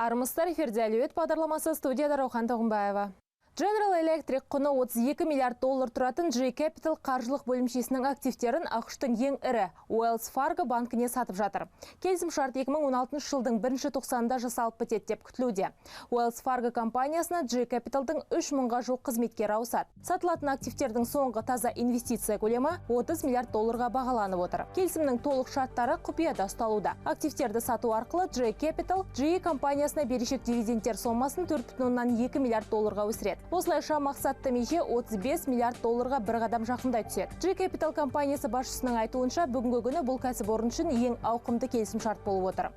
Армысыздар, эфирде әлеует бағдарламасы, студияда Раухан Тоғынбаева. General Electric құны 32 миллиард доллар тұратын J Capital қаржылық бөлімшесінің активтерін ақш-тың ең ірі Wells Fargo банкіне сатып жатыр. Келісім шарт 2016 жылдың 1-тоқсанында жасалып бітеді деп күтілуде. Wells Fargo компаниясына J Capitalдың 3000-ға жуық қызметкер ауысады. Сатылатын активтердің соңғы таза инвестиция көлемі 30 миллиард долларға бағаланып отыр. Келісімнің толық шарттары құпияда ұсталуда. Активтерді сату арқылы J Capital GE компаниясына берешек дивидендтер сомасын 4,2 миллиард долларға өсіреді. Осылайша мақсатты меже 35 миллиард долларға бір қадам жақындай түседі. J Capital компаниясы басшысының айтуынша, бүгінгі күні бұл кәсіпорын үшін ең ауқымды келісім шарт болып отыр.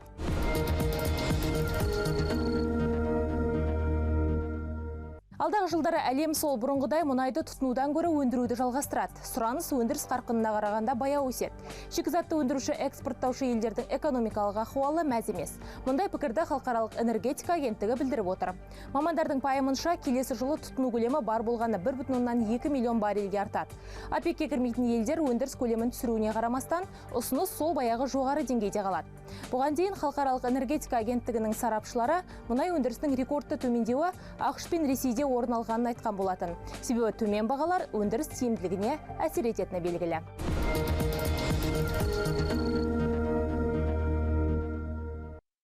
Алдағы жылдары әлем сол бұрынғыдай мұнайды тұтынудан көрі өндіруді жалғастырады. Сұраныс өндіріс қарқынына қарағанда баяу өседі. Шикізатты өндіруші экспорттаушы елдердің экономикалық ахуалы мәз емес. Мұндай пікірді халықаралық энергетика агенттігі білдіріп отыр. Мамандардың пайымынша, келесі жылы тұтыну көлемі бар болғаны 1,2 миллион баррельге артады. ОПЕК-ке кірмейтін елдер өндіріс көлемін түсіруіне қарамастан, ұсыныс сол баяғы жоғары деңгейде қалады. Бұған дейін халықаралық энергетика агенттігінің сарапшылары мұнай өндірісінің рекордты төмендеуі ақш пен Ресейде орын алғанын айтқан болатын. Себебі төмен бағалар өндіріс тиімділігіне әсер ететіні белгілі.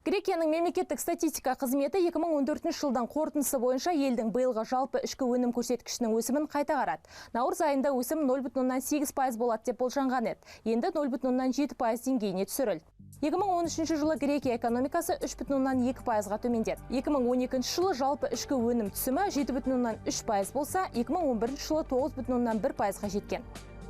Грекияның мемлекеттік статистика қызметі 2014 жылдан қорытындысы бойынша елдің биылғы жалпы ішкі өнім көрсеткішінің өсімін қайта қарады. Наурыз айында өсім 0,8% болады деп болжанған еді. Енді 0,7% деңгейіне түсірілді. 2013 жылы Грекия экономикасы 3,2%-ға төмендеді. 2012 жылы жалпы ішкі өнім түсімі 7,3% болса, 2011 жылы 9,1%-ға жеткен.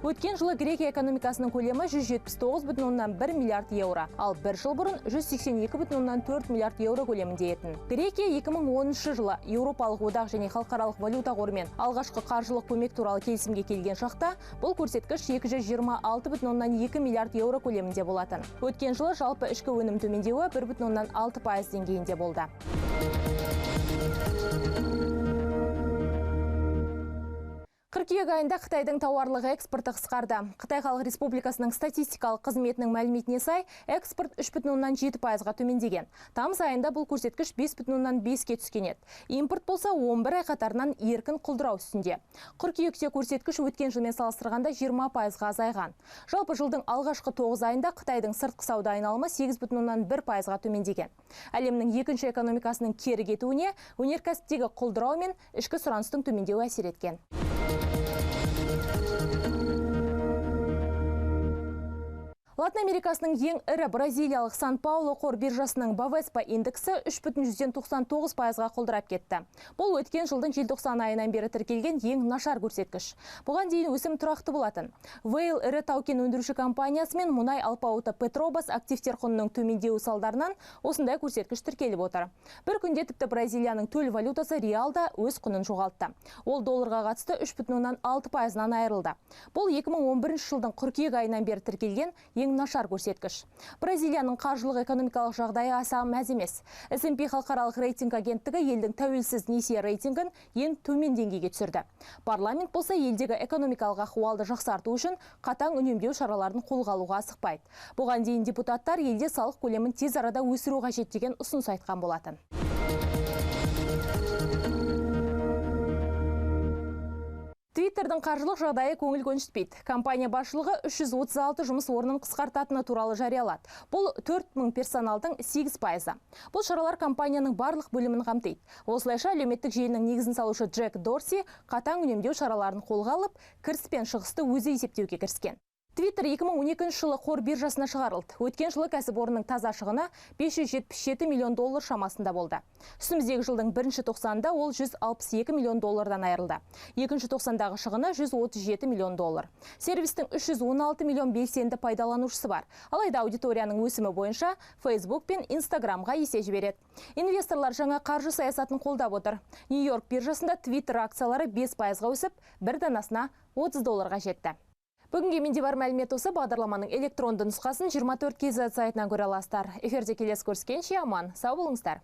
Өткен жылы Грекия экономикасының көлемі 179,1 миллиард еуро, ал бір жыл бұрын 182,4 миллиард еуро көлемінде етін. Грекия 2010 жылы Еуропалық одақ және халықаралық валюта қорымен алғашқы қаржылық көмек туралы келісімге келген шақта, бұл көрсеткіш 226,2 миллиард еуро көлемінде болатын. Өткен жылы жалпы ішкі өнім төмендеуі 1,6% деңгейінде болды. Қыркүйек айында Қытайдың тауарлық экспорты қысқарды. Қытай Халық Республикасының статистикалық қызметінің мәліметіне сай, экспорт 3,7%-ға төмендеген. Тамыз айында бұл көрсеткіш 5,5-ке түскен еді. Импорт болса 11 ай қатарынан еркін құлдырау үстінде. Қыркүйекте көрсеткіш өткен жылмен салыстырғанда 20%-ға азайған. Жалпы жылдың алғашқы 9 айында Қытайдың сыртқы сауда айналымы 8,1%-ға төмендеген. Әлемнің екінші экономикасының кері кетуіне өнеркәсіптегі құлдырау мен ішкі сұраныстың төмендеуі әсер еткен. Латын Америкасының ең ірі бразилиялық Сан-Паулу қор биржасының Бовеспа индексі 3,99%-ға құлдырап кетті. Бұл өткен жылдың желтоқсан айынан бері тіркелген ең нашар көрсеткіш. Бұған дейін өсім тұрақты болатын. Вейл ірі тау-кен өндіруші компаниясы мен мұнай алпауыты Петробас активтер құнының төмендеуі салдарынан осындай көрсеткіш тіркеліп отыр. Бір күнде тіпті Бразилияның төл валютасы реалда өз құнын жоғалтты. Ол долларға қатысты 3,6%-нан айырылды. Бұл 2011 жылдың қыркүйек айынан бері тіркелген нашар көрсеткіш. Бразилияның қаржылық экономикалық жағдайы аса мәз емес. S&P халықаралық рейтинг агенттігі елдің тәуелсіз несие рейтингін ең төмен деңгейге түсірді. Парламент болса елдегі экономикалық ахуалды жақсарту үшін қатаң үнемдеу шараларын қолға алуға асықпайды. Бұған дейін депутаттар елде салық көлемін тез арада өсіру қажет деген ұсыныс айтқан болатын. Твиттердің қаржылық жағдайы көңіл көншітпейді. Компания басшылығы 336 жұмыс орнын қысқартатыны туралы жариялады. Бұл 4000 персоналдың 8%. Бұл шаралар компанияның барлық бөлімін қамтиды. Осылайша әлеуметтік желінің негізін салушы Джек Дорси қатаң үнемдеу шараларын қолға алып, кіріс пен шығысты өзі есептеуге кіріскен. Twitter 2012 жылы қор биржасына шығарылды. Өткен жылы кәсіпорынның таза шығыны 577 миллион доллар шамасында болды. Үстіміздегі жылдың бірінші тоқсанында ол 162 миллион доллардан айырылды. Екінші тоқсандағы шығыны 137 миллион доллар. Сервистің 316 миллион белсенді пайдаланушысы бар. Алайда аудиторияның өсімі бойынша Facebook пен Instagramға есе жібереді. Инвесторлар жаңа қаржы саясатын қолдап отыр. Нью-Йорк биржасында Twitter акциялары 5%-ға өсіп, бір данасына $30 жетті. Бүгінге менде бар мәлімет осы. Бағдарламаның электронды нұсқасын 24 KZ сайтынан көре аласыздар. Эфирде келесі көріскенше аман, сау болыңыздар.